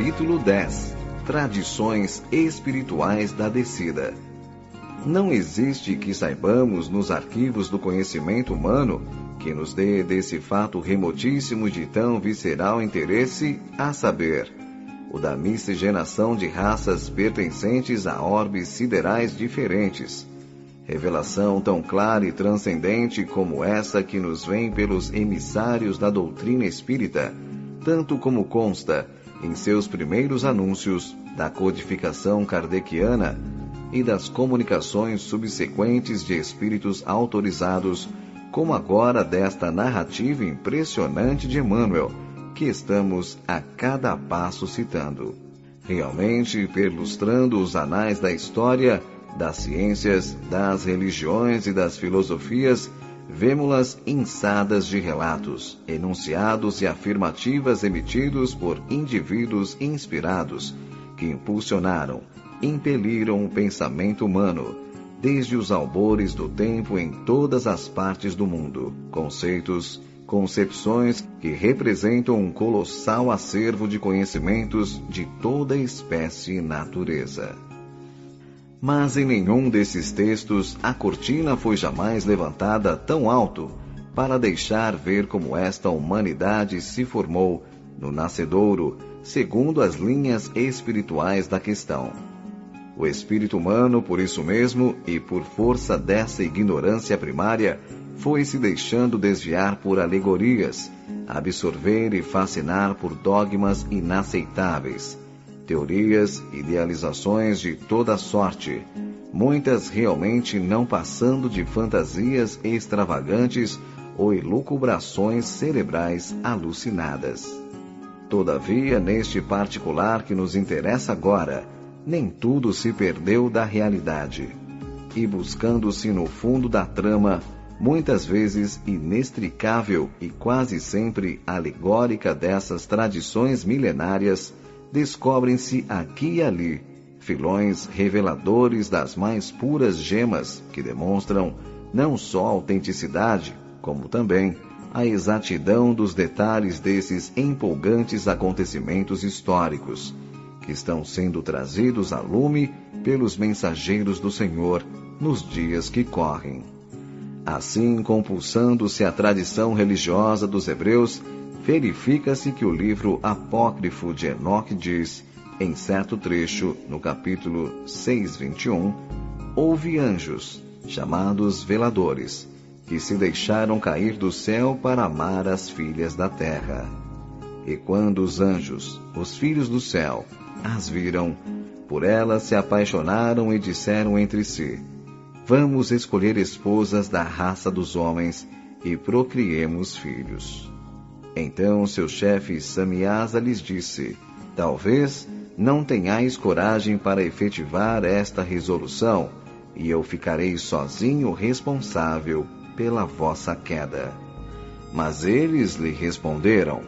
Capítulo 10. Tradições espirituais da descida. Não existe que saibamos nos arquivos do conhecimento humano que nos dê desse fato remotíssimo de tão visceral interesse, a saber, o da miscigenação de raças pertencentes a orbes siderais diferentes. Revelação tão clara e transcendente como essa que nos vem pelos emissários da doutrina espírita, tanto como consta em seus primeiros anúncios da codificação kardeciana e das comunicações subsequentes de espíritos autorizados, como agora desta narrativa impressionante de Emmanuel, que estamos a cada passo citando. Realmente, perlustrando os anais da história, das ciências, das religiões e das filosofias, vemo-las inçadas de relatos, enunciados e afirmativas emitidos por indivíduos inspirados, que impulsionaram, impeliram o pensamento humano, desde os albores do tempo em todas as partes do mundo, conceitos, concepções que representam um colossal acervo de conhecimentos de toda espécie e natureza. Mas em nenhum desses textos a cortina foi jamais levantada tão alto para deixar ver como esta humanidade se formou no nascedouro, segundo as linhas espirituais da questão. O espírito humano, por isso mesmo, e por força dessa ignorância primária, foi se deixando desviar por alegorias, absorver e fascinar por dogmas inaceitáveis, teorias, idealizações de toda sorte, muitas realmente não passando de fantasias extravagantes ou elucubrações cerebrais alucinadas. Todavia, neste particular que nos interessa agora, nem tudo se perdeu da realidade. E buscando-se no fundo da trama, muitas vezes inextricável e quase sempre alegórica dessas tradições milenárias, descobrem-se aqui e ali filões reveladores das mais puras gemas que demonstram não só a autenticidade, como também a exatidão dos detalhes desses empolgantes acontecimentos históricos, que estão sendo trazidos a lume pelos mensageiros do Senhor nos dias que correm. Assim, compulsando-se a tradição religiosa dos hebreus, verifica-se que o livro apócrifo de Enoque diz, em certo trecho, no capítulo 6:21, houve anjos, chamados veladores, que se deixaram cair do céu para amar as filhas da terra. E quando os anjos, os filhos do céu, as viram, por elas se apaixonaram e disseram entre si, vamos escolher esposas da raça dos homens e procriemos filhos. Então seu chefe Samiasa lhes disse, talvez não tenhais coragem para efetivar esta resolução, e eu ficarei sozinho responsável pela vossa queda. Mas eles lhe responderam,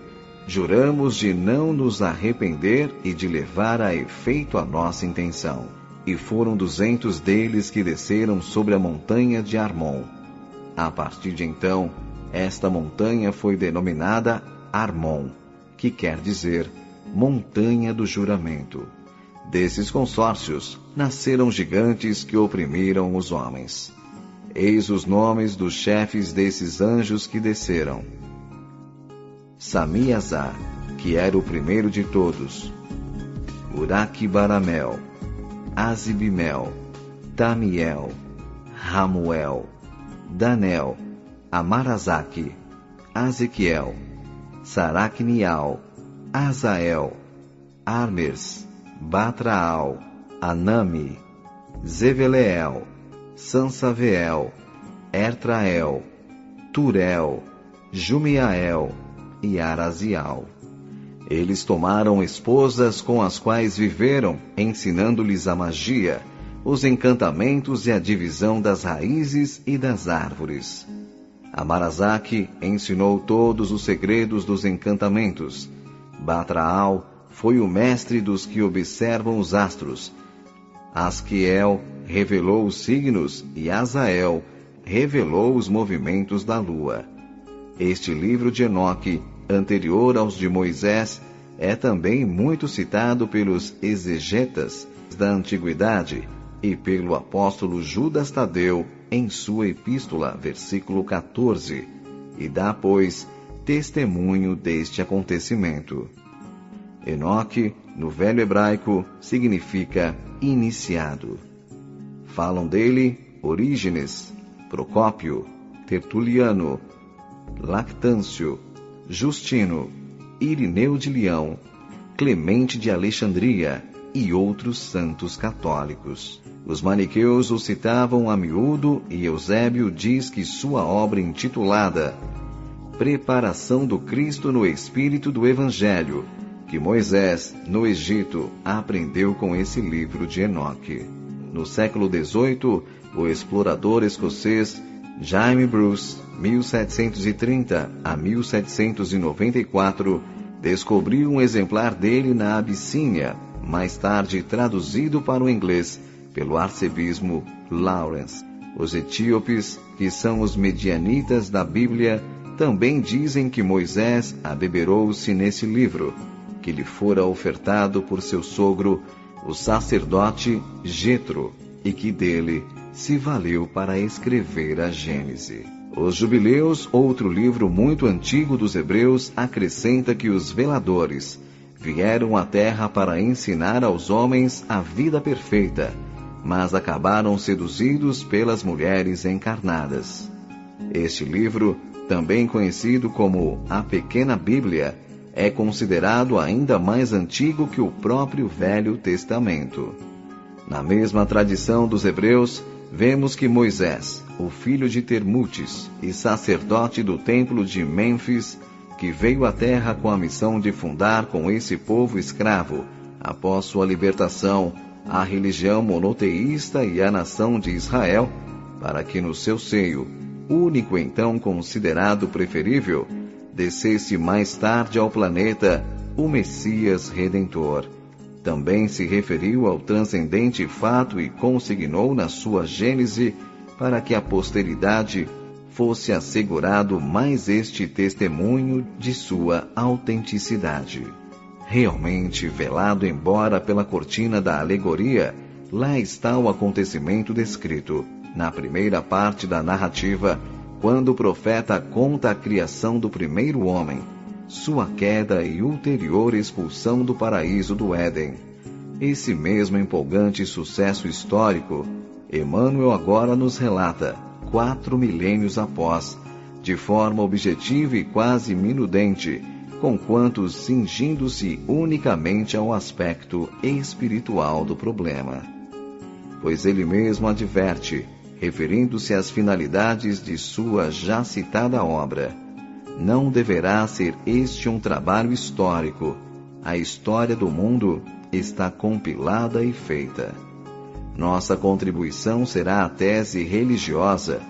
juramos de não nos arrepender e de levar a efeito a nossa intenção. E foram 200 deles que desceram sobre a montanha de Armon. A partir de então, esta montanha foi denominada Armon, que quer dizer montanha do juramento. Desses consórcios nasceram gigantes que oprimiram os homens. Eis os nomes dos chefes desses anjos que desceram. Samiasa, que era o primeiro de todos, Uraque-Baramel, Azibimel, Tamiel, Ramuel, Danel, Amarazaki, Azequiel, Saracnial, Azael, Armes, Batraal, Anami, Zeveleel, Sansaveel, Ertrael, Turel, Jumiael e Arazial. Eles tomaram esposas com as quais viveram, ensinando-lhes a magia, os encantamentos e a divisão das raízes e das árvores. Amarazaki ensinou todos os segredos dos encantamentos. Batraal foi o mestre dos que observam os astros. Asquiel revelou os signos e Azael revelou os movimentos da lua. Este livro de Enoque, anterior aos de Moisés, é também muito citado pelos exegetas da antiguidade e pelo apóstolo Judas Tadeu em sua epístola, versículo 14, e dá, pois, testemunho deste acontecimento. Enoque, no velho hebraico, significa iniciado. Falam dele Orígenes, Procópio, Tertuliano, Lactâncio, Justino, Irineu de Leão, Clemente de Alexandria e outros santos católicos. Os maniqueus o citavam a miúdo e Eusébio diz que sua obra intitulada Preparação do Cristo no Espírito do Evangelho, que Moisés, no Egito, aprendeu com esse livro de Enoque. No século XVIII, o explorador escocês Jaime Bruce, 1730 a 1794, descobriu um exemplar dele na Abissínia, mais tarde traduzido para o inglês pelo arcebispo Lawrence. Os etíopes, que são os medianitas da Bíblia, também dizem que Moisés abeberou-se nesse livro, que lhe fora ofertado por seu sogro, o sacerdote Jetro, e que dele se valeu para escrever a Gênese. Os Jubileus, outro livro muito antigo dos hebreus, acrescenta que os veladores vieram à terra para ensinar aos homens a vida perfeita, mas acabaram seduzidos pelas mulheres encarnadas. Este livro, também conhecido como a Pequena Bíblia, é considerado ainda mais antigo que o próprio Velho Testamento. Na mesma tradição dos hebreus, vemos que Moisés, o filho de Termutes e sacerdote do templo de Mênfis, que veio à terra com a missão de fundar com esse povo escravo, após sua libertação, a religião monoteísta e a nação de Israel, para que no seu seio, único então considerado preferível, descesse mais tarde ao planeta o Messias Redentor. Também se referiu ao transcendente fato e consignou na sua Gênese para que a posteridade fosse assegurado mais este testemunho de sua autenticidade. Realmente velado embora pela cortina da alegoria, lá está o acontecimento descrito, na primeira parte da narrativa, quando o profeta conta a criação do primeiro homem, sua queda e ulterior expulsão do paraíso do Éden. Esse mesmo empolgante sucesso histórico, Emmanuel agora nos relata, 4 milênios após, de forma objetiva e quase minudente, conquanto cingindo-se unicamente ao aspecto espiritual do problema. Pois ele mesmo adverte, referindo-se às finalidades de sua já citada obra: não deverá ser este um trabalho histórico. A história do mundo está compilada e feita. Nossa contribuição será a tese religiosa,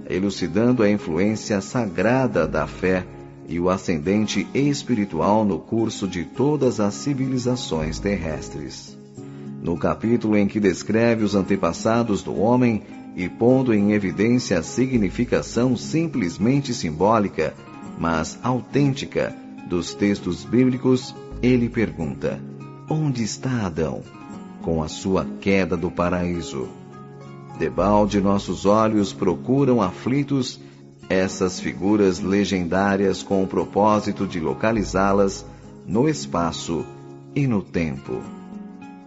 elucidando a influência sagrada da fé e o ascendente espiritual no curso de todas as civilizações terrestres. No capítulo em que descreve os antepassados do homem e pondo em evidência a significação simplesmente simbólica, mas autêntica, dos textos bíblicos, ele pergunta: onde está Adão? Com a sua queda do paraíso. Debalde nossos olhos procuram aflitos essas figuras legendárias com o propósito de localizá-las no espaço e no tempo.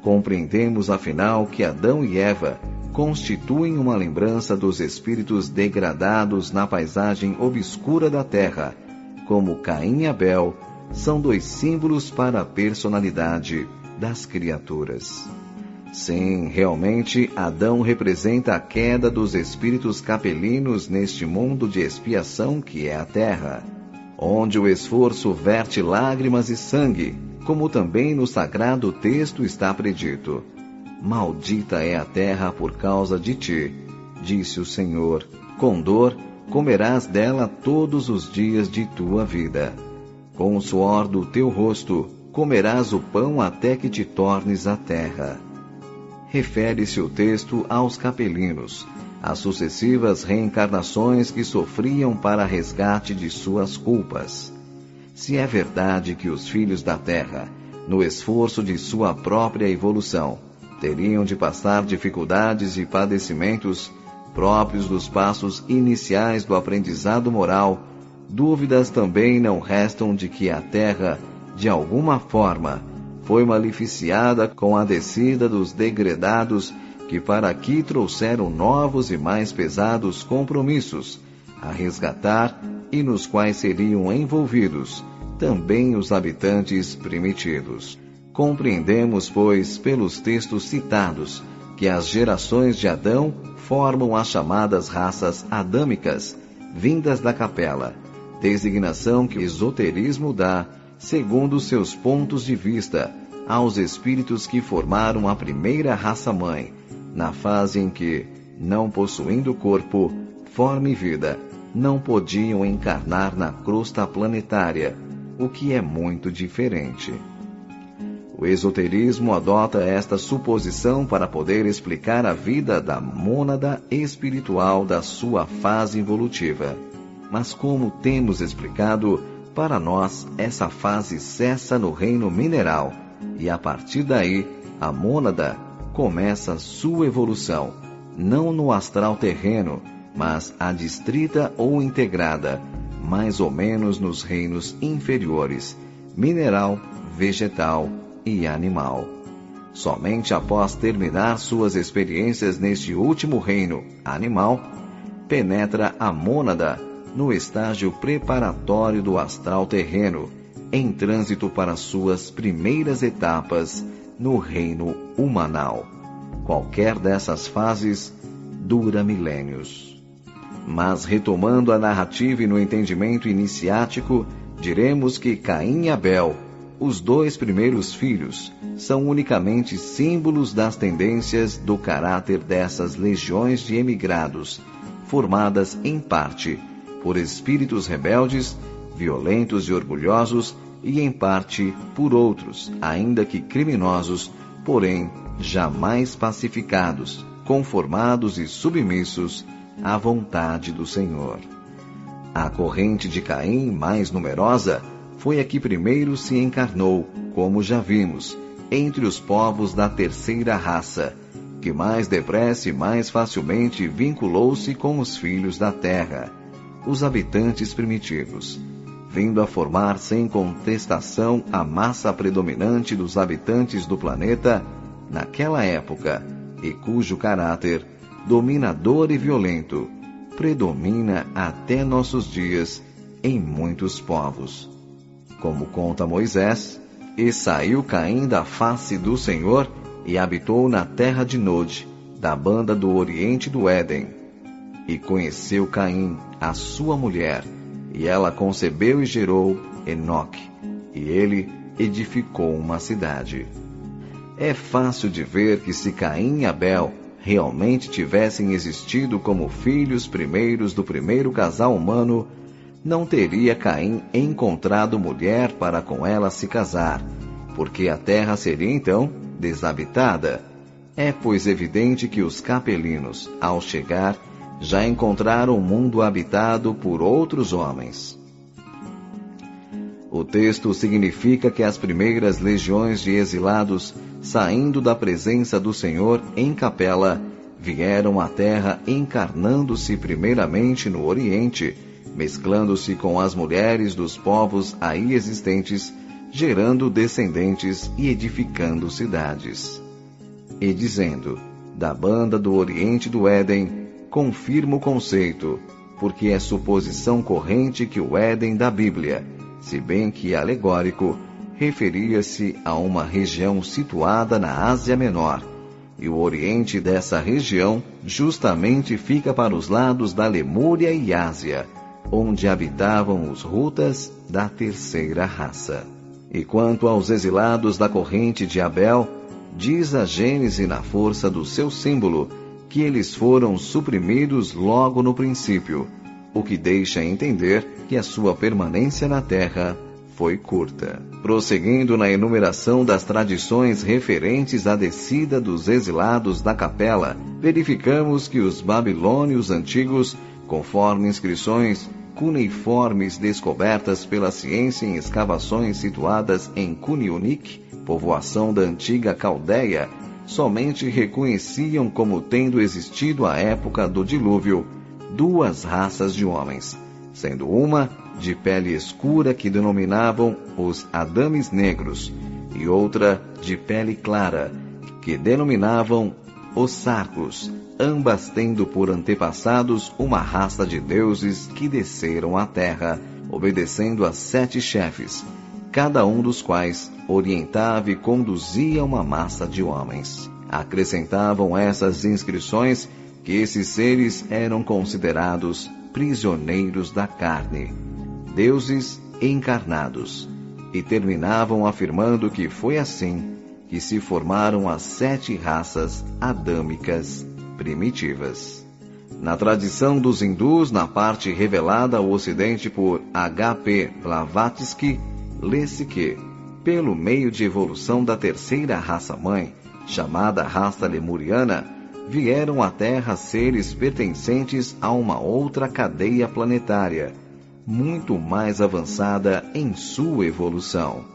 Compreendemos afinal que Adão e Eva constituem uma lembrança dos espíritos degradados na paisagem obscura da terra, como Caim e Abel são 2 símbolos para a personalidade das criaturas. Sim, realmente, Adão representa a queda dos espíritos capelinos neste mundo de expiação que é a terra, onde o esforço verte lágrimas e sangue, como também no sagrado texto está predito: maldita é a terra por causa de ti, disse o Senhor, com dor comerás dela todos os dias de tua vida. Com o suor do teu rosto comerás o pão até que te tornes a terra. Refere-se o texto aos capelinos, às sucessivas reencarnações que sofriam para resgate de suas culpas. Se é verdade que os filhos da Terra, no esforço de sua própria evolução, teriam de passar dificuldades e padecimentos próprios dos passos iniciais do aprendizado moral, dúvidas também não restam de que a Terra, de alguma forma, foi maleficiada com a descida dos degredados que para aqui trouxeram novos e mais pesados compromissos a resgatar e nos quais seriam envolvidos também os habitantes primitivos. Compreendemos, pois, pelos textos citados, que as gerações de Adão formam as chamadas raças adâmicas, vindas da capela, designação que o esoterismo dá, segundo seus pontos de vista, aos espíritos que formaram a primeira raça-mãe, na fase em que, não possuindo corpo, forma e vida, não podiam encarnar na crosta planetária, o que é muito diferente. O esoterismo adota esta suposição para poder explicar a vida da mônada espiritual da sua fase evolutiva. Mas como temos explicado, para nós essa fase cessa no reino mineral, e a partir daí a mônada começa sua evolução, não no astral terreno, mas adstrita ou integrada, mais ou menos nos reinos inferiores, mineral, vegetal e animal. Somente após terminar suas experiências neste último reino, animal, penetra a mônada no estágio preparatório do astral terreno, em trânsito para suas primeiras etapas no reino humanal. Qualquer dessas fases dura milênios. Mas retomando a narrativa e no entendimento iniciático, diremos que Caim e Abel, os dois primeiros filhos, são unicamente símbolos das tendências do caráter dessas legiões de emigrados, formadas em parte por espíritos rebeldes, violentos e orgulhosos, e em parte por outros, ainda que criminosos, porém jamais pacificados, conformados e submissos à vontade do Senhor. A corrente de Caim, mais numerosa, foi a que primeiro se encarnou, como já vimos, entre os povos da terceira raça, que mais depressa e mais facilmente vinculou-se com os filhos da terra, os habitantes primitivos, vindo a formar sem contestação a massa predominante dos habitantes do planeta naquela época, e cujo caráter, dominador e violento, predomina até nossos dias em muitos povos. Como conta Moisés, e saiu Caim da face do Senhor e habitou na terra de Nod, da banda do oriente do Éden. E conheceu Caim, a sua mulher, e ela concebeu e gerou Enoque, e ele edificou uma cidade. É fácil de ver que se Caim e Abel realmente tivessem existido como filhos primeiros do primeiro casal humano, não teria Caim encontrado mulher para com ela se casar, porque a terra seria então desabitada. É, pois, evidente que os capelinos, ao chegar, já encontraram o mundo habitado por outros homens. O texto significa que as primeiras legiões de exilados, saindo da presença do Senhor em capela, vieram à terra encarnando-se primeiramente no Oriente, mesclando-se com as mulheres dos povos aí existentes, gerando descendentes e edificando cidades. E dizendo, da banda do Oriente do Éden, confirma o conceito, porque é suposição corrente que o Éden da Bíblia, se bem que alegórico, referia-se a uma região situada na Ásia Menor, e o oriente dessa região justamente fica para os lados da Lemúria e Ásia, onde habitavam os Rutas da terceira raça. E quanto aos exilados da corrente de Abel, diz a Gênese na força do seu símbolo, que eles foram suprimidos logo no princípio, o que deixa entender que a sua permanência na terra foi curta. Prosseguindo na enumeração das tradições referentes à descida dos exilados da capela, verificamos que os babilônios antigos, conforme inscrições, cuneiformes descobertas pela ciência em escavações situadas em Cunionic, povoação da antiga Caldeia, somente reconheciam como tendo existido à época do dilúvio duas raças de homens, sendo uma de pele escura que denominavam os Adames negros e outra de pele clara que denominavam os Sarcos, ambas tendo por antepassados uma raça de deuses que desceram à terra, obedecendo a 7 chefes, cada um dos quais orientava e conduzia uma massa de homens. Acrescentavam essas inscrições que esses seres eram considerados prisioneiros da carne, deuses encarnados, e terminavam afirmando que foi assim que se formaram as 7 raças adâmicas primitivas. Na tradição dos hindus, na parte revelada ao ocidente por H.P. Blavatsky, lê-se que, pelo meio de evolução da terceira raça-mãe, chamada raça lemuriana, vieram à Terra seres pertencentes a uma outra cadeia planetária, muito mais avançada em sua evolução.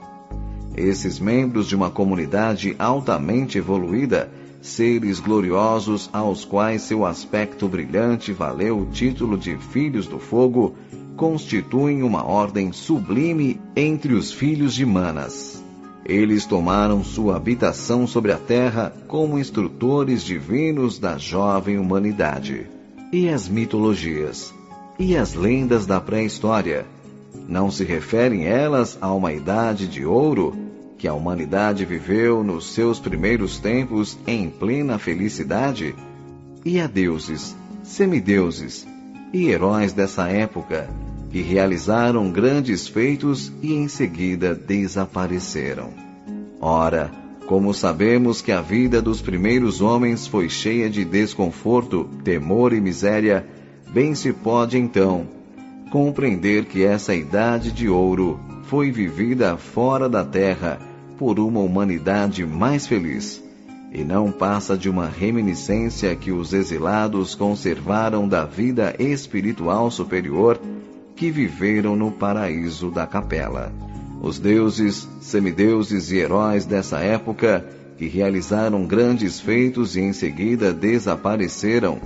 Esses membros de uma comunidade altamente evoluída, seres gloriosos aos quais seu aspecto brilhante valeu o título de Filhos do Fogo, constituem uma ordem sublime entre os filhos de Manas. Eles tomaram sua habitação sobre a terra como instrutores divinos da jovem humanidade. E as mitologias? E as lendas da pré-história? Não se referem elas a uma idade de ouro que a humanidade viveu nos seus primeiros tempos em plena felicidade? E a deuses, semideuses e heróis dessa época que realizaram grandes feitos e em seguida desapareceram? Ora, como sabemos que a vida dos primeiros homens foi cheia de desconforto, temor e miséria, bem se pode então compreender que essa idade de ouro foi vivida fora da terra por uma humanidade mais feliz, e não passa de uma reminiscência que os exilados conservaram da vida espiritual superior que viveram no paraíso da Capela. Os deuses, semideuses e heróis dessa época, que realizaram grandes feitos e em seguida desapareceram,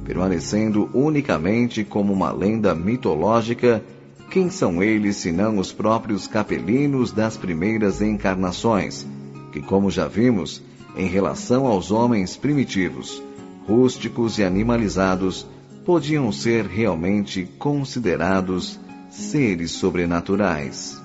permanecendo unicamente como uma lenda mitológica, quem são eles senão os próprios capelinos das primeiras encarnações, que, como já vimos, em relação aos homens primitivos, rústicos e animalizados, podiam ser realmente considerados seres sobrenaturais.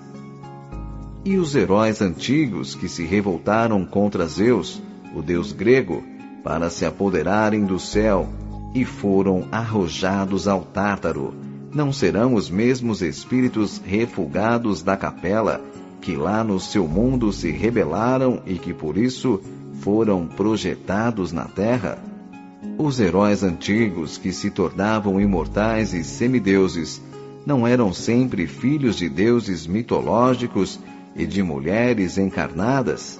E os heróis antigos que se revoltaram contra Zeus, o deus grego, para se apoderarem do céu e foram arrojados ao Tártaro, não serão os mesmos espíritos refugados da Capela que lá no seu mundo se rebelaram e que por isso foram projetados na Terra? Os heróis antigos que se tornavam imortais e semideuses não eram sempre filhos de deuses mitológicos e de mulheres encarnadas?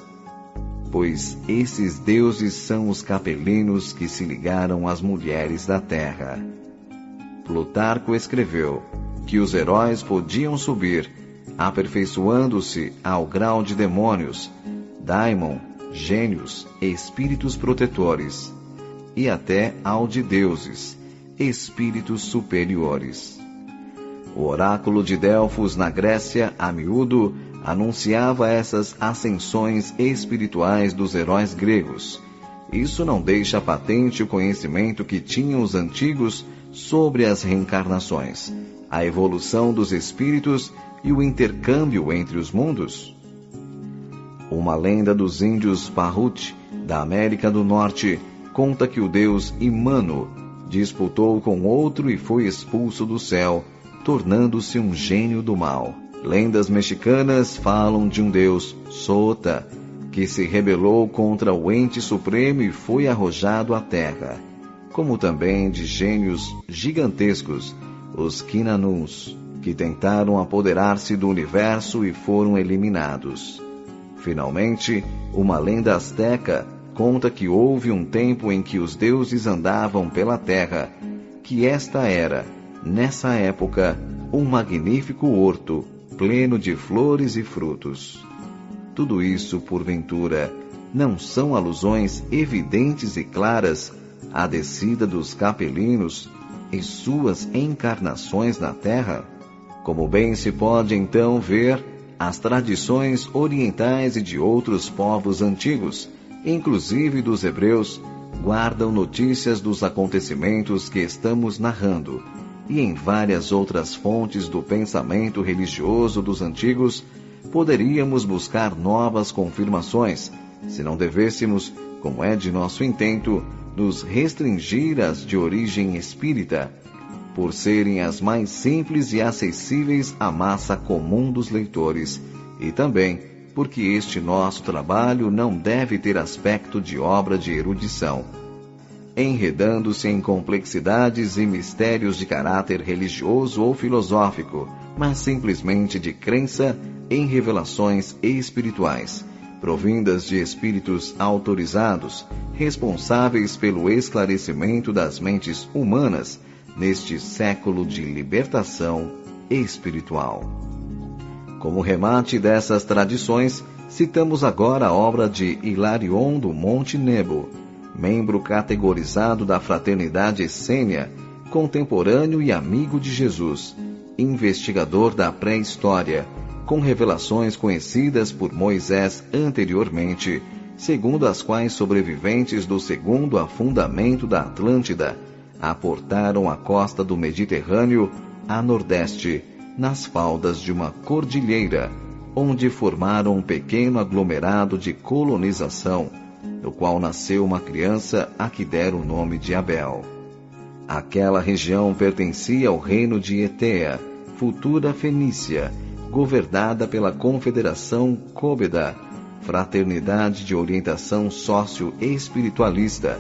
Pois esses deuses são os capelinos que se ligaram às mulheres da terra. Plutarco escreveu que os heróis podiam subir, aperfeiçoando-se ao grau de demônios, daimon, gênios, espíritos protetores, e até ao de deuses, espíritos superiores. O oráculo de Delfos na Grécia, a miúdo, anunciava essas ascensões espirituais dos heróis gregos. Isso não deixa patente o conhecimento que tinham os antigos sobre as reencarnações, a evolução dos espíritos e o intercâmbio entre os mundos? Uma lenda dos índios Pahut, da América do Norte, conta que o deus Imano disputou com outro e foi expulso do céu, tornando-se um gênio do mal. Lendas mexicanas falam de um deus, Sota, que se rebelou contra o ente supremo e foi arrojado à terra, como também de gênios gigantescos, os Quinanuns, que tentaram apoderar-se do universo e foram eliminados. Finalmente, uma lenda asteca conta que houve um tempo em que os deuses andavam pela terra, que esta era, nessa época, um magnífico horto, pleno de flores e frutos. Tudo isso, porventura, não são alusões evidentes e claras à descida dos capelinos e suas encarnações na terra? Como bem se pode então ver, as tradições orientais e de outros povos antigos, inclusive dos hebreus, guardam notícias dos acontecimentos que estamos narrando, e em várias outras fontes do pensamento religioso dos antigos, poderíamos buscar novas confirmações, se não devêssemos, como é de nosso intento, nos restringir às de origem espírita, por serem as mais simples e acessíveis à massa comum dos leitores, e também porque este nosso trabalho não deve ter aspecto de obra de erudição, enredando-se em complexidades e mistérios de caráter religioso ou filosófico, mas simplesmente de crença em revelações espirituais, provindas de espíritos autorizados, responsáveis pelo esclarecimento das mentes humanas neste século de libertação espiritual. Como remate dessas tradições, citamos agora a obra de Hilarion do Monte Nebo, membro categorizado da Fraternidade Essênia, contemporâneo e amigo de Jesus, investigador da pré-história, com revelações conhecidas por Moisés anteriormente, segundo as quais sobreviventes do segundo afundamento da Atlântida aportaram a costa do Mediterrâneo a nordeste, nas faldas de uma cordilheira, onde formaram um pequeno aglomerado de colonização, no qual nasceu uma criança a que deram o nome de Abel. Aquela região pertencia ao reino de Etea, futura Fenícia, governada pela Confederação Cóbeda, fraternidade de orientação sócio-espiritualista,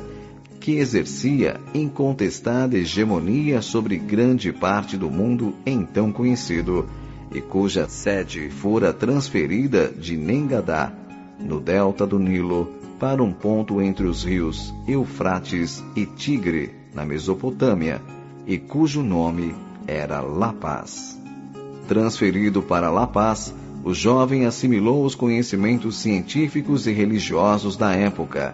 que exercia incontestada hegemonia sobre grande parte do mundo então conhecido, e cuja sede fora transferida de Nengadá, no delta do Nilo, para um ponto entre os rios Eufrates e Tigre, na Mesopotâmia, e cujo nome era La Paz. Transferido para La Paz, o jovem assimilou os conhecimentos científicos e religiosos da época,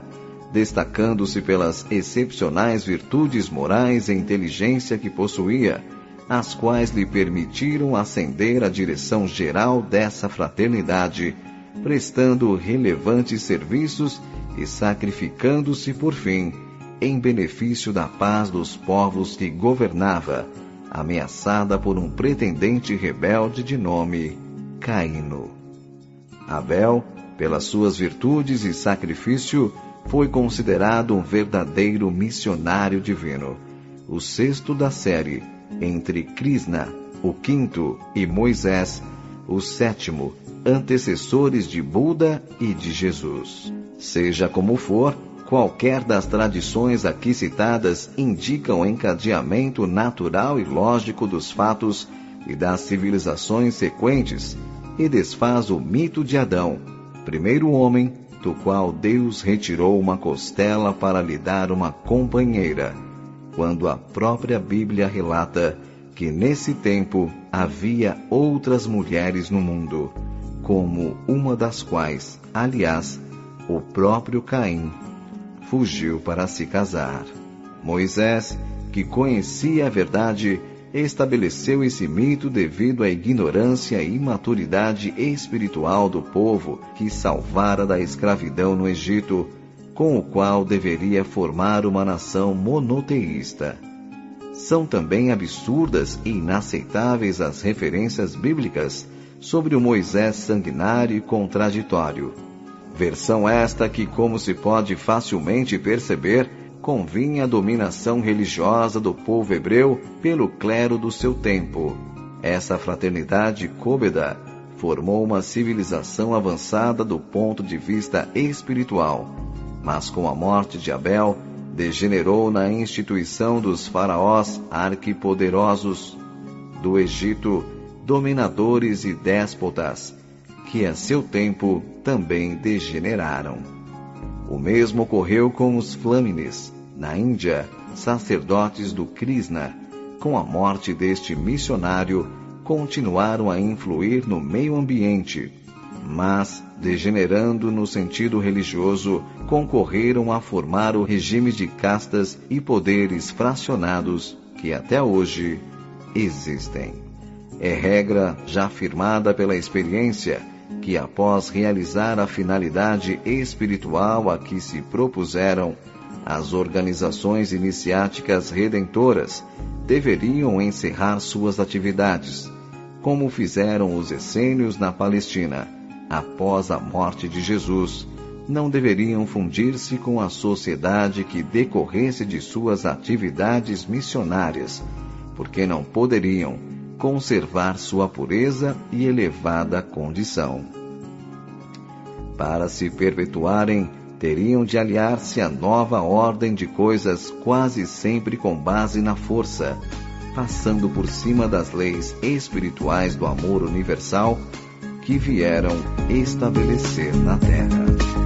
destacando-se pelas excepcionais virtudes morais e inteligência que possuía, as quais lhe permitiram ascender à direção geral dessa fraternidade, prestando relevantes serviços e sacrificando-se, por fim, em benefício da paz dos povos que governava, ameaçada por um pretendente rebelde de nome Caíno. Abel, pelas suas virtudes e sacrifício, foi considerado um verdadeiro missionário divino, o sexto da série, entre Krishna, o quinto, e Moisés, o sétimo, antecessores de Buda e de Jesus. Seja como for, qualquer das tradições aqui citadas indica o encadeamento natural e lógico dos fatos e das civilizações sequentes, e desfaz o mito de Adão, primeiro homem, do qual Deus retirou uma costela para lhe dar uma companheira, quando a própria Bíblia relata que nesse tempo havia outras mulheres no mundo, como uma das quais, aliás, o próprio Caim fugiu para se casar. Moisés, que conhecia a verdade, estabeleceu esse mito devido à ignorância e imaturidade espiritual do povo que salvara da escravidão no Egito, com o qual deveria formar uma nação monoteísta. São também absurdas e inaceitáveis as referências bíblicas sobre o Moisés sanguinário e contraditório. Versão esta que, como se pode facilmente perceber, convinha a dominação religiosa do povo hebreu pelo clero do seu tempo. Essa fraternidade Cóbeda formou uma civilização avançada do ponto de vista espiritual, mas com a morte de Abel, degenerou na instituição dos faraós arquipoderosos do Egito, dominadores e déspotas, que a seu tempo também degeneraram. O mesmo ocorreu com os Flâmines, na Índia, sacerdotes do Krishna, com a morte deste missionário, continuaram a influir no meio ambiente, mas, degenerando no sentido religioso, concorreram a formar o regime de castas e poderes fracionados que até hoje existem. É regra já firmada pela experiência que, após realizar a finalidade espiritual a que se propuseram, as organizações iniciáticas redentoras deveriam encerrar suas atividades, como fizeram os essênios na Palestina. Após a morte de Jesus, não deveriam fundir-se com a sociedade que decorresse de suas atividades missionárias, porque não poderiam conservar sua pureza e elevada condição. Para se perpetuarem, teriam de aliar-se à nova ordem de coisas, quase sempre com base na força, passando por cima das leis espirituais do amor universal que vieram estabelecer na Terra.